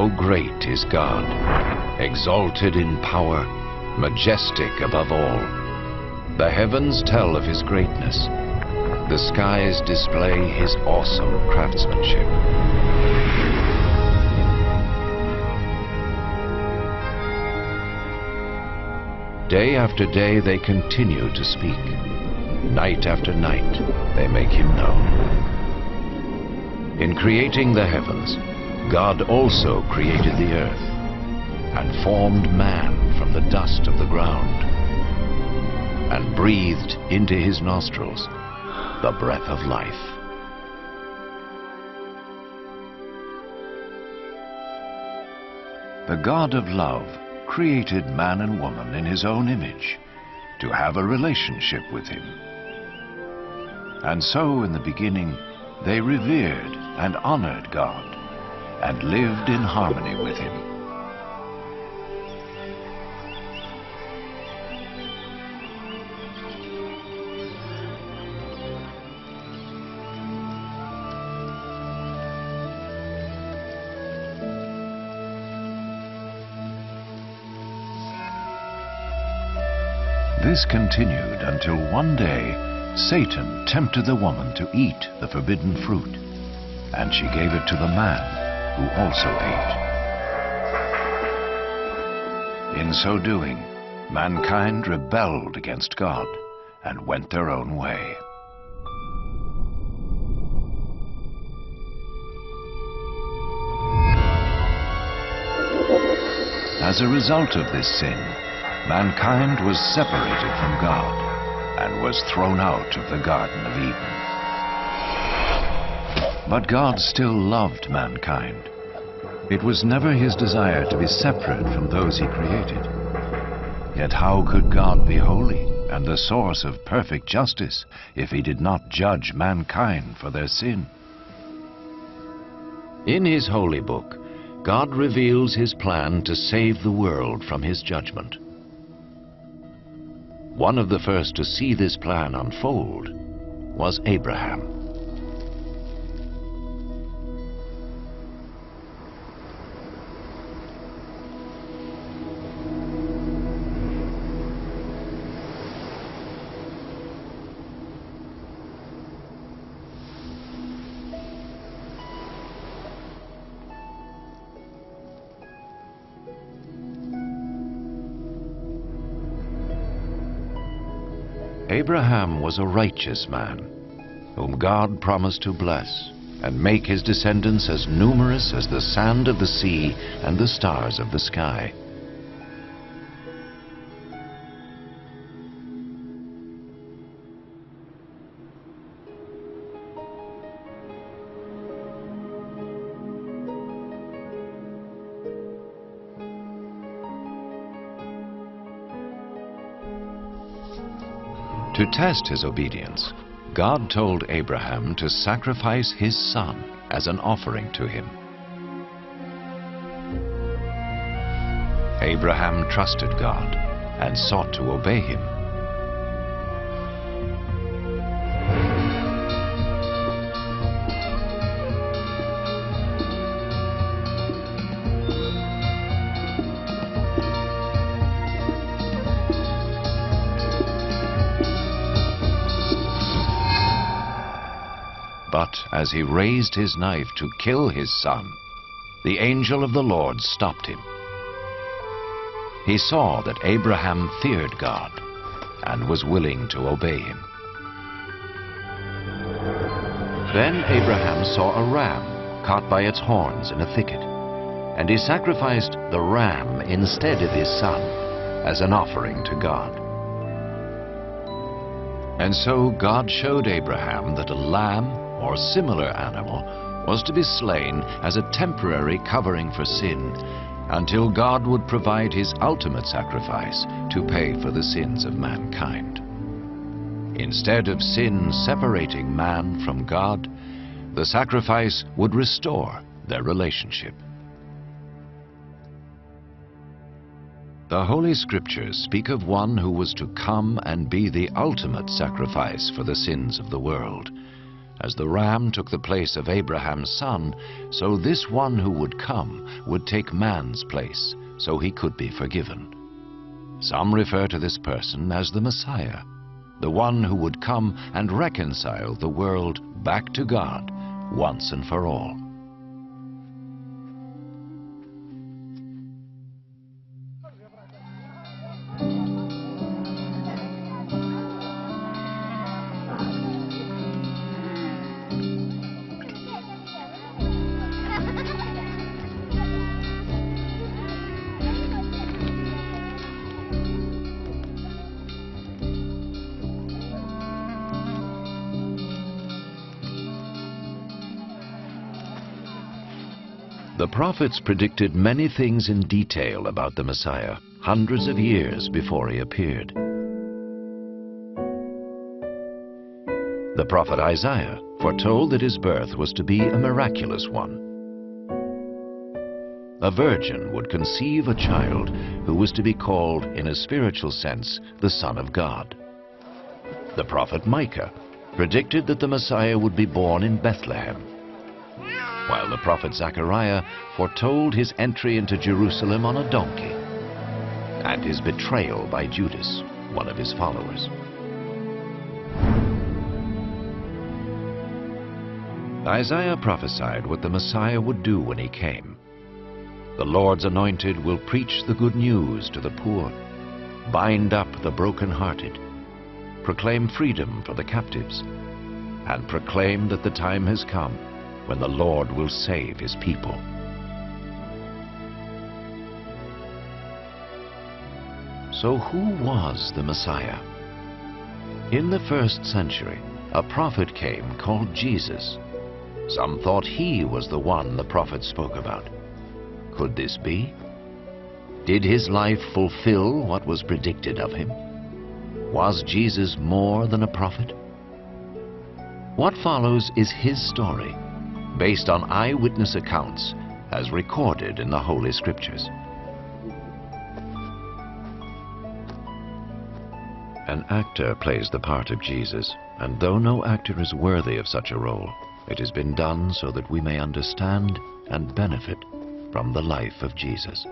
How great is God, exalted in power, majestic above all. The heavens tell of his greatness. The skies display his awesome craftsmanship. Day after day they continue to speak. Night after night they make him known. In creating the heavens, God also created the earth and formed man from the dust of the ground and breathed into his nostrils the breath of life. The God of love created man and woman in his own image to have a relationship with him. And so in the beginning they revered and honored God and lived in harmony with him. This continued until one day Satan tempted the woman to eat the forbidden fruit, and she gave it to the man, who also ate. In so doing, mankind rebelled against God and went their own way. As a result of this sin, mankind was separated from God and was thrown out of the Garden of Eden. But God still loved mankind. It was never his desire to be separate from those he created. Yet how could God be holy and the source of perfect justice if he did not judge mankind for their sin? In his holy book, God reveals his plan to save the world from his judgment. One of the first to see this plan unfold was Abraham. Abraham was a righteous man, whom God promised to bless and make his descendants as numerous as the sand of the sea and the stars of the sky. To test his obedience, God told Abraham to sacrifice his son as an offering to him. Abraham trusted God and sought to obey him. But as he raised his knife to kill his son, the angel of the Lord stopped him. He saw that Abraham feared God and was willing to obey him. Then Abraham saw a ram caught by its horns in a thicket, and he sacrificed the ram instead of his son as an offering to God. And so God showed Abraham that a lamb or similar animal was to be slain as a temporary covering for sin until God would provide his ultimate sacrifice to pay for the sins of mankind. Instead of sin separating man from God, the sacrifice would restore their relationship. The Holy Scriptures speak of one who was to come and be the ultimate sacrifice for the sins of the world, As the ram took the place of Abraham's son, so this one who would come would take man's place, so he could be forgiven. Some refer to this person as the Messiah, the one who would come and reconcile the world back to God once and for all. The prophets predicted many things in detail about the Messiah, hundreds of years before he appeared. The prophet Isaiah foretold that his birth was to be a miraculous one. A virgin would conceive a child who was to be called, in a spiritual sense, the Son of God. The prophet Micah predicted that the Messiah would be born in Bethlehem, while the prophet Zechariah foretold his entry into Jerusalem on a donkey and his betrayal by Judas, one of his followers. Isaiah prophesied what the Messiah would do when he came. The Lord's anointed will preach the good news to the poor, bind up the brokenhearted, proclaim freedom for the captives, and proclaim that the time has come when the Lord will save his people. So who was the Messiah? In the 1st century, a prophet came called Jesus. Some thought he was the one the prophet spoke about. Could this be? Did his life fulfill what was predicted of him? Was Jesus more than a prophet? What follows is his story, based on eyewitness accounts as recorded in the Holy Scriptures. An actor plays the part of Jesus, and though no actor is worthy of such a role, it has been done so that we may understand and benefit from the life of Jesus.